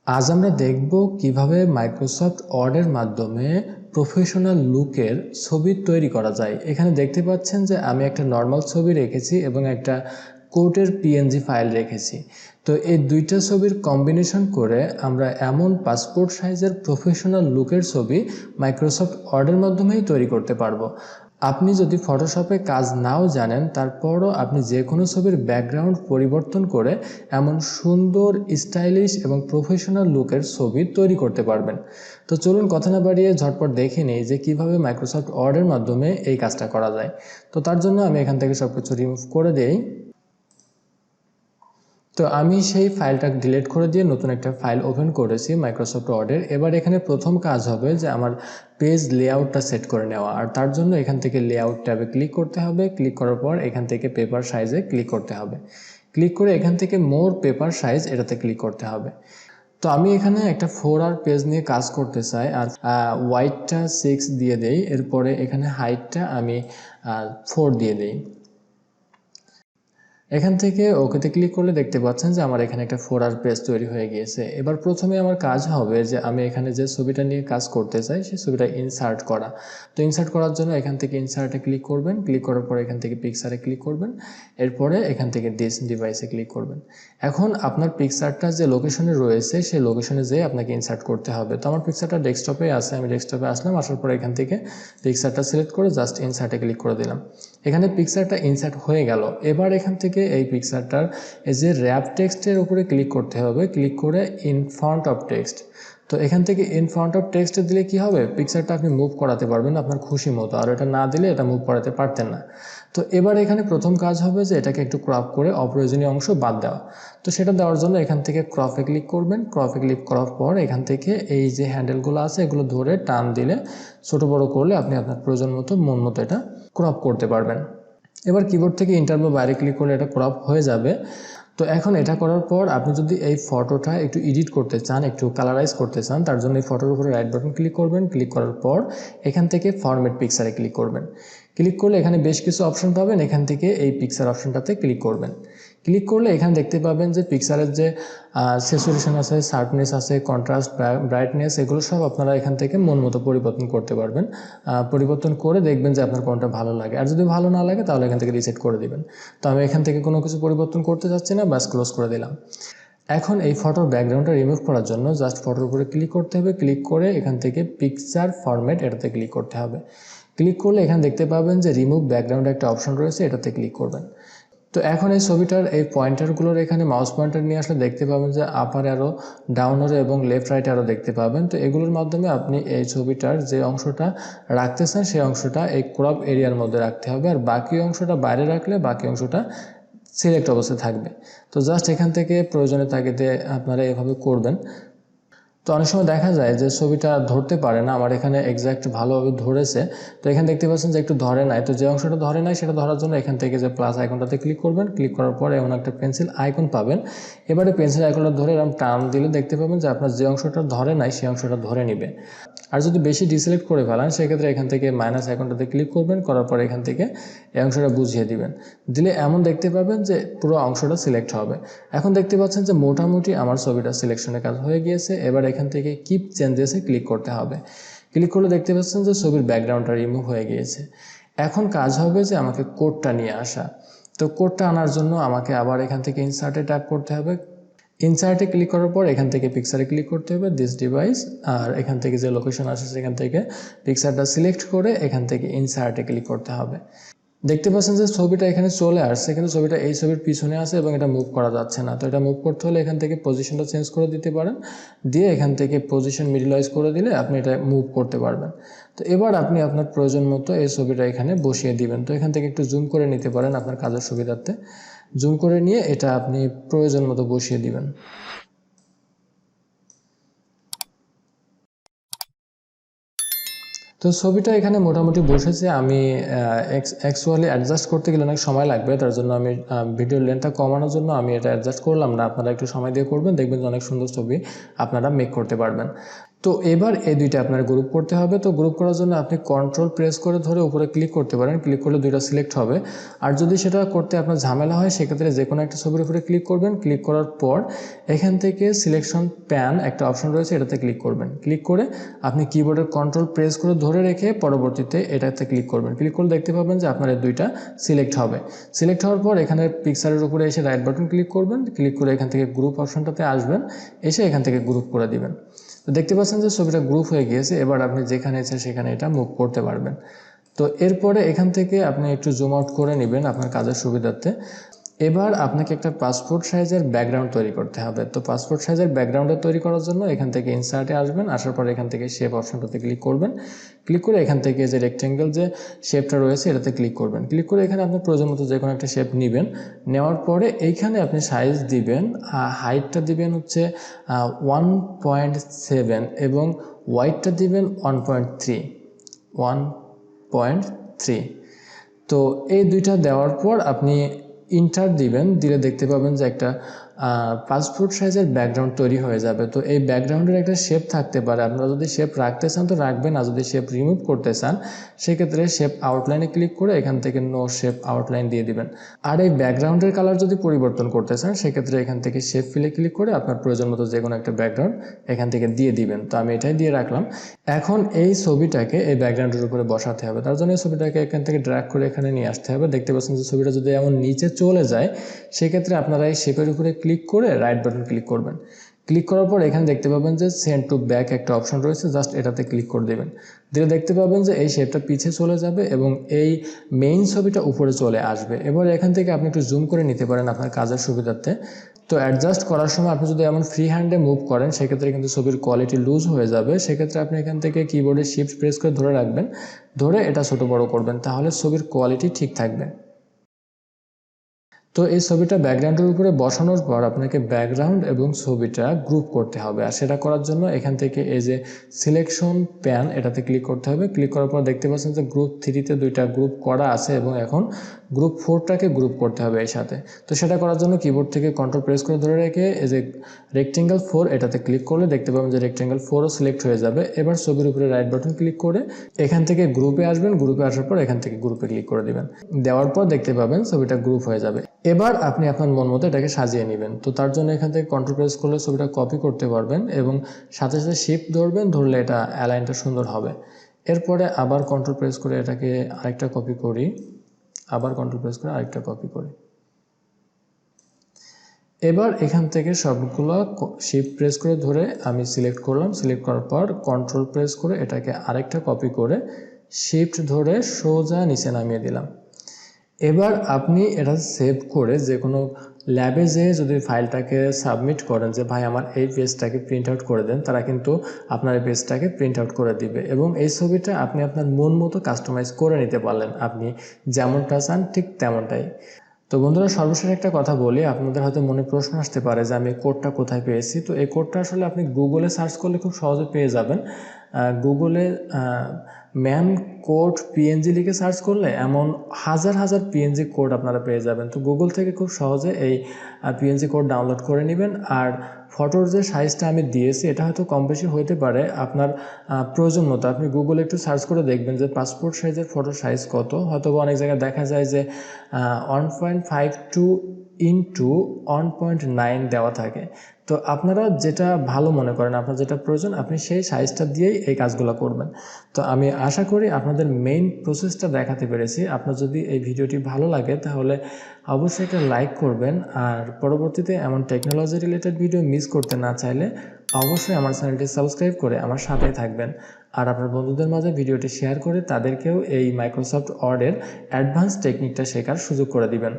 আজ আমরা দেখব কিভাবে মাইক্রোসফট ওয়ার্ডের মাধ্যমে প্রফেশনাল লুকের ছবি তৈরি করা যায়। এখানে দেখতে পাচ্ছেন যে আমি একটা নর্মাল ছবি রেখেছি এবং একটা কোটের পিএনজি ফাইল রেখেছি। তো এই দুইটা ছবির কম্বিনেশন করে আমরা এমন পাসপোর্ট সাইজের প্রফেশনাল লুকের ছবি মাইক্রোসফট ওয়ার্ডের মাধ্যমেই তৈরি করতে পারবো। আপনি যদি ফটোশপে কাজ নাও জানেন, তারপরও আপনি যে কোনো ছবির ব্যাকগ্রাউন্ড পরিবর্তন করে এমন সুন্দর, স্টাইলিশ এবং প্রফেশনাল লুকের ছবি তৈরি করতে পারবেন। তো চলুন কথা না বাড়িয়ে ঝটপট দেখে নিই যে কিভাবে মাইক্রোসফট ওয়ার্ডের মাধ্যমে এই কাজটা করা যায়। তো তার জন্য আমি এখান থেকে সব কিছু রিমুভ করে দেই। তো আমি সেই ফাইলটা ডিলিট করে দিয়ে নতুন একটা ফাইল ওপেন করেছি মাইক্রোসফট ওয়ার্ডের। এবার এখানে প্রথম কাজ হবে যে আমার পেজ লেআউটটা সেট করে নেওয়া, আর তার জন্য এখান থেকে লেআউট ট্যাবে ক্লিক করতে হবে। ক্লিক করার পর এখান থেকে পেপার সাইজে ক্লিক করতে হবে। ক্লিক করে এখান থেকে মোর পেপার সাইজ এটাতে ক্লিক করতে হবে। তো আমি এখানে একটা 4R পেজ নিয়ে কাজ করতে চাই, আর ওয়াইডটা 6 দিয়ে দেই। এরপরে এখানে হাইটটা আমি 4 দিয়ে দেই। এখান থেকে ওকেতে ক্লিক করলে দেখতে পাচ্ছেন যে আমার এখানে একটা 4R পেজ তৈরি হয়ে গিয়েছে। এবার প্রথমে আমার কাজ হবে যে আমি এখানে যে ছবিটা নিয়ে কাজ করতে চাই সেই ছবিটা ইনসার্ট করা। তো ইনসার্ট করার জন্য এখান থেকে ইনসার্টে ক্লিক করবেন। ক্লিক করার পর এখান থেকে পিকচারে ক্লিক করবেন। এরপরে এখান থেকে দিস ডিভাইসে ক্লিক করবেন। এখন আপনার পিকচারটা যে লোকেশনে রয়েছে সেই লোকেশনে যেয়ে আপনাকে ইনসার্ট করতে হবে। তো আমার পিকচারটা ডেস্কটপে আছে, আমি ডেস্কটপে আসলাম। আসার পর এখান থেকে পিকচারটা সিলেক্ট করে জাস্ট ইনসার্টে ক্লিক করে দিলাম। এখানে পিকচারটা ইনসার্ট হয়ে গেল। এবার এখান থেকে এই পিকচারটার এই যে র্যাপ টেক্সটের উপরে ক্লিক করতে হবে। ক্লিক করে ইন ফ্রন্ট অফ টেক্সট। তো এখান থেকে ইন ফ্রন্ট অফ টেক্সটে দিলে কি হবে, পিকচারটা আপনি মুভ করাতে পারবেন আপনার খুশি মতো, আর এটা না দিলে এটা মুভ করাতে পারতেন না। তো এবার এখানে প্রথম কাজ হবে যে এটাকে একটু ক্রপ করে অপ্রয়োজনীয় অংশ বাদ দেওয়া। তো সেটা দেওয়ার জন্য এখান থেকে ক্রপে ক্লিক করবেন। ক্রপে ক্লিক করার পর এখান থেকে এই যে হ্যান্ডেলগুলো আছে এগুলো ধরে টান দিলে, ছোট বড় করলে আপনি আপনার প্রয়োজন মতো মন মতো এটা ক্রপ করতে পারবেন। এবার কিবোর্ড থেকে ইন্টার বা বাইরে ক্লিক করলে এটা ক্রপ হয়ে যাবে। তো এখন এটা করার পর আপনি যদি এই ফটোটা একটু এডিট করতে চান, একটু কালারাইজ করতে চান, তার জন্য এই ফটোর উপরে রাইট বাটন ক্লিক করবেন। ক্লিক করার পর এখান থেকে ফরম্যাট পিকচারে ক্লিক করবেন। ক্লিক করলে এখানে বেশ কিছু অপশন পাবেন, এখান থেকে এই পিকচার অপশনটাতে ক্লিক করবেন। ক্লিক করলে এখানে দেখতে পাবেন যে পিকচারের যে স্যাচুরেশন আছে, শার্পনেস আছে, কন্ট্রাস্ট, ব্রাইটনেস, এগুলো সব আপনারা এখান থেকে মন মতো পরিবর্তন করতে পারবেন। পরিবর্তন করে দেখবেন যে আপনার কোনটা ভালো লাগে, আর যদি ভালো না লাগে তাহলে এখান থেকে রিসেট করে দিবেন। তো আমি এখান থেকে কোনো কিছু পরিবর্তন করতে চাচ্ছি না, বাস ক্লোজ করে দিলাম। এখন এই ফটোর ব্যাকগ্রাউন্ডটা রিমুভ করার জন্য জাস্ট ফটোর উপরে ক্লিক করতে হবে। ক্লিক করে এখান থেকে পিকচার ফরম্যাট এটাতে ক্লিক করতে হবে। ক্লিক করলে এখানে দেখতে পাবেন যে রিমুভ ব্যাকগ্রাউন্ড একটা অপশন রয়েছে, এটাতে ক্লিক করবেন। তো এখন এই ছবিটার এই পয়েন্টারগুলোর এখানে মাউস পয়েন্টার নিয়ে আসলে দেখতে পাবেন যে আপার অ্যারো, ডাউন অ্যারো এবং লেফট রাইট অ্যারো দেখতে পাবেন। তো এগুলোর মাধ্যমে আপনি এই ছবিটার যে অংশটা রাখতে চান সেই অংশটা এই ক্রপ এরিয়ার মধ্যে রাখতে হবে, আর বাকি অংশটা বাইরে রাখলে বাকি অংশটা সিলেক্ট অবস্থায় থাকবে। তো জাস্ট এখান থেকে প্রয়োজনে তাগিদে আপনারা এভাবে করবেন। তো অনেক সময় দেখা যায় যে ছবিটা ধরতে পারে না, আমার এখানে এক্স্যাক্ট ভালোভাবে ধরেছে। তো এখানে দেখতে পাচ্ছেন যে একটু ধরে নাই। তো যে অংশটা ধরে নাই সেটা ধরার জন্য এখান থেকে যে প্লাস আইকনটাতে ক্লিক করবেন। ক্লিক করার পরে এমন একটা পেন্সিল আইকন পাবেন। এবারে পেন্সিল আইকনটা ধরে এরকম টান দিলে দেখতে পাবেন যে আপনার যে অংশটা ধরে নাই সেই অংশটা ধরে নেবে। আর যদি বেশি ডিসিলেক্ট করে ফেলেন সেক্ষেত্রে এখান থেকে মাইনাস আইকনটাতে ক্লিক করবেন। করার পর এখান থেকে এই অংশটা বুঝিয়ে দিবেন। দিলে এমন দেখতে পাবেন যে পুরো অংশটা সিলেক্ট হবে। এখন দেখতে পাচ্ছেন যে মোটামুটি আমার ছবিটা সিলেকশনের কাজ হয়ে গিয়েছে। এবার এখান থেকে কিপ চেঞ্জেসে ক্লিক করতে হবে। ক্লিক করলে দেখতে পাচ্ছেন যে ছবির ব্যাকগ্রাউন্ডটা রিমুভ হয়ে গিয়েছে। এখন কাজ হবে যে আমাকে কোডটা নিয়ে আসা। তো কোডটা আনার জন্য আমাকে আবার এখান থেকে ইনসার্টে ট্যাপ করতে হবে। ইনসার্টে ক্লিক করার পর এখান থেকে পিকচারে ক্লিক করতে হবে, দিস ডিভাইস, আর এখান থেকে যে লোকেশন আসে সেখান থেকে পিকচারটা সিলেক্ট করে এখান থেকে ইনসার্টে ক্লিক করতে হবে। দেখতে পাচ্ছেন যে ছবিটা এখানে চলে আসছে, কিন্তু ছবিটা এই ছবির পিছনে আছে এবং এটা মুভ করা যাচ্ছে না। তো এটা মুভ করতে হলে এখান থেকে পজিশনটা চেঞ্জ করে দিতে পারেন, দিয়ে এখান থেকে পজিশন মিডলাইজ করে দিলে আপনি এটা মুভ করতে পারবেন। তো এবার আপনি আপনার প্রয়োজন মতো এই ছবিটা এখানে বসিয়ে দিবেন। তো এখান থেকে একটু জুম করে নিতে পারেন আপনার কাজের সুবিধার্থে। জুম করে নিয়ে এটা আপনি প্রয়োজন মতো বসিয়ে দিবেন। তো ছবিটা এখানে মোটামুটি বসেছে। আমি অ্যাকচুয়ালি অ্যাডজাস্ট করতে গেলে অনেক সময় লাগবে, তার জন্য আমি ভিডিওর লেন্থটা কমানোর জন্য আমি এটা অ্যাডজাস্ট করলাম না। আপনারা একটু সময় দিয়ে করবেন, দেখবেন যে অনেক সুন্দর ছবি আপনারা মেক করতে পারবেন। তো এবার এই দুইটা আপনার গ্রুপ করতে হবে। তো গ্রুপ করার জন্য আপনি কন্ট্রোল প্রেস করে ধরে উপরে ক্লিক করতে পারেন, ক্লিক করলে দুইটা সিলেক্ট হবে। আর যদি সেটা করতে আপনার ঝামেলা হয় সেক্ষেত্রে যে কোনো একটা ছবির উপরে ক্লিক করবেন, ক্লিক করার পর এখান থেকে সিলেকশন প্যান একটা অপশন রয়েছে, এটাতে ক্লিক করবেন। ক্লিক করে আপনি কিবোর্ডের কন্ট্রোল প্রেস করে ধরে রেখে পরবর্তীতে এটাতে ক্লিক করবেন। ক্লিক করলে দেখতে পাবেন যে আপনার এই দুইটা সিলেক্ট হবে। সিলেক্ট হওয়ার পর এখানে পিকচারের উপরে এসে রাইট বাটন ক্লিক করবেন, ক্লিক করে এখান থেকে গ্রুপ অপশনটাতে আসবেন, এসে এখান থেকে গ্রুপ করে দিবেন। তো দেখতে পাচ্ছেন যে ছবিটা গ্রুপ হয়ে গিয়েছে। এবার আপনি যেখানে ইচ্ছা সেখানে এটা মুভ করতে পারবেন। তো এরপরে এখান থেকে আপনি একটু জুম আউট করে নেবেন আপনার কাজের সুবিধার্থে। এবার আপনাকে একটা পাসপোর্ট সাইজের ব্যাকগ্রাউন্ড তৈরি করতে হবে। তো পাসপোর্ট সাইজের ব্যাকগ্রাউন্ডটা তৈরি করার জন্য এখান থেকে ইনসার্টে আসবেন, আসার পর এখান থেকে শেপ অপশনটাতে ক্লিক করবেন। ক্লিক করে এখান থেকে যে রেক্টেঙ্গেল যে শেপটা রয়েছে এটাতে ক্লিক করবেন। ক্লিক করে এখানে আপনার প্রয়োজন মতো যে কোনো একটা শেপ নেবেন। নেওয়ার পরে এইখানে আপনি সাইজ দিবেন, হাইটটা দিবেন হচ্ছে 1.7 এবং ওয়াইডটা দিবেন 1.3। তো এই দুইটা দেওয়ার পর আপনি ইন্টার দিবেন, দিলে দেখতে পাবেন যে একটা পাসপোর্ট সাইজের ব্যাকগ্রাউন্ড তৈরি হয়ে যাবে। তো এই ব্যাকগ্রাউন্ডের একটা শেপ থাকতে পারে, আপনারা যদি শেপ রাখতে চান তো রাখবেন, আর যদি শেপ রিমুভ করতে চান সেক্ষেত্রে শেপ আউটলাইনে ক্লিক করে এখান থেকে নো শেপ আউটলাইন দিয়ে দিবেন। আর এই ব্যাকগ্রাউন্ডের কালার যদি পরিবর্তন করতে চান সেক্ষেত্রে এখান থেকে শেপ ফিলে ক্লিক করে আপনার প্রয়োজন মতো যে কোনো একটা ব্যাকগ্রাউন্ড এখান থেকে দিয়ে দিবেন। তো আমি এটাই দিয়ে রাখলাম। এখন এই ছবিটাকে এই ব্যাকগ্রাউন্ডের উপরে বসাতে হবে, তার জন্য এই ছবিটাকে এখান থেকে ড্র্যাগ করে এখানে নিয়ে আসতে হবে। দেখতে পাচ্ছেন যে ছবিটা যদি এমন নিচে চলে যায় সেক্ষেত্রে আপনারা এই শেপের উপরে ক্লিক করে রাইট বাটন ক্লিক করবেন। ক্লিক করার পর এখানে দেখতে পাবেন যে সেন্ড টু ব্যাক একটা অপশন রয়েছে, জাস্ট এটাতে ক্লিক করে দেবেন। দিলে দেখতে পাবেন যে এই শেপটা পিছে চলে যাবে এবং এই মেইন ছবিটা উপরে চলে আসবে। এবার এখান থেকে আপনি একটু জুম করে নিতে পারেন আপনার কাজের সুবিধার্থে। তো অ্যাডজাস্ট করার সময় আপনি যদি এমন ফ্রি হ্যান্ডে মুভ করেন সেক্ষেত্রে কিন্তু ছবির কোয়ালিটি লুজ হয়ে যাবে। সেক্ষেত্রে আপনি এখান থেকে কিবোর্ডে শিফট প্রেস করে ধরে রাখবেন, ধরে এটা ছোট বড় করবেন, তাহলে ছবির কোয়ালিটি ঠিক থাকবে। তো এই ছবিটা ব্যাকগ্রাউন্ডের উপরে বসানোর পর আপনাকে ব্যাকগ্রাউন্ড এবং ছবিটা গ্রুপ করতে হবে। আর সেটা করার জন্য এখান থেকে এই যে সিলেকশন প্যান এটাতে ক্লিক করতে হবে। ক্লিক করার পর দেখতে পাচ্ছেন যে গ্রুপ 3-তে দুইটা গ্রুপ করা আছে এবং এখন গ্রুপ 4টাকে গ্রুপ করতে হবে এর সাথে। তো সেটা করার জন্য কিবোর্ড থেকে কন্ট্রোল প্রেস করে ধরে রেখে এই যে রেক্টেঙ্গেল 4 এটাতে ক্লিক করলে দেখতে পাবেন যে রেক্টেঙ্গেল 4ও সিলেক্ট হয়ে যাবে। এবার ছবির উপরে রাইট বাটন ক্লিক করে এখান থেকে গ্রুপে আসবেন, গ্রুপে আসার পর এখান থেকে গ্রুপে ক্লিক করে দিবেন। দেওয়ার পর দেখতে পাবেন ছবিটা গ্রুপ হয়ে যাবে। এবার আপনি আপনার মন মতো এটাকে সাজিয়ে নেবেন। তো তার জন্য এখান থেকে কন্ট্রোল প্রেস করলে ছবিটা কপি করতে পারবেন এবং সাথে সাথে শিফট ধরবেন, ধরলে এটা অ্যালাইনটা সুন্দর হবে। এরপরে আবার কন্ট্রোল প্রেস করে এটাকে আরেকটা কপি করি, আবার কন্ট্রোল প্রেস করে আরেকটা কপি করি। এবার এখান থেকে সবগুলো শিফট প্রেস করে ধরে আমি সিলেক্ট করলাম। সিলেক্ট করার পর কন্ট্রোল প্রেস করে এটাকে আরেকটা কপি করে শিফট ধরে সোজা নিচে নামিয়ে দিলাম। এবার আপনি এটা সেভ করে যে কোনো ল্যাবে যেয়ে যদি ফাইলটাকে সাবমিট করেন যে ভাই আমার এই পেজটাকে প্রিন্ট আউট করে দেন, তারা কিন্তু আপনার এই পেজটাকে প্রিন্ট আউট করে দিবে এবং এই ছবিটা আপনি আপনার মন মতো কাস্টমাইজ করে নিতে পারলেন, আপনি যেমনটা চান ঠিক তেমনটাই। তো বন্ধুরা, সর্বশেষ একটা কথা বলি, আপনাদের হয়তো মনে প্রশ্ন আসতে পারে যে আমি কোডটা কোথায় পেয়েছি। তো এই কোডটা আসলে আপনি গুগলে সার্চ করলে খুব সহজে পেয়ে যাবেন। গুগলে ম্যান কোড পিএনজি লিখে সার্চ করলে এমন হাজার হাজার পিএনজি কোড আপনারা পেয়ে যাবেন। তো গুগল থেকে খুব সহজে এই পিএনজি কোড ডাউনলোড করে নেবেন। আর ফটোর যে সাইজটা আমি দিয়েছি এটা হয়তো কম বেশি হতে পারে, আপনার প্রয়োজন মতো আপনি গুগলে একটু সার্চ করে দেখবেন যে পাসপোর্ট সাইজের ফটোর সাইজ কত। হয়তো অনেক জায়গায় দেখা যায় যে 1.52 ইন্টু 1.9 দেওয়া থাকে। তো আপনারা যেটা ভালো মনে করেন, আপনার যেটা প্রয়োজন আপনি সেই সাইজটা দিয়েই এই কাজগুলো করবেন। তো আমি আশা করি আপনাদের মেইন প্রসেসটা দেখাতে পেরেছি। আপনার যদি এই ভিডিওটি ভালো লাগে তাহলে অবশ্যই একটা লাইক করবেন, আর পরবর্তীতে এমন টেকনোলজি রিলেটেড ভিডিও মিস করতে না চাইলে অবশ্যই আমার চ্যানেলটি সাবস্ক্রাইব করে আমার সাথেই থাকবেন। আর আপনার বন্ধুদের মাঝে ভিডিওটি শেয়ার করে তাদেরকেও এই মাইক্রোসফট ওয়ার্ডের অ্যাডভান্স টেকনিকটা শেখার সুযোগ করে দিবেন।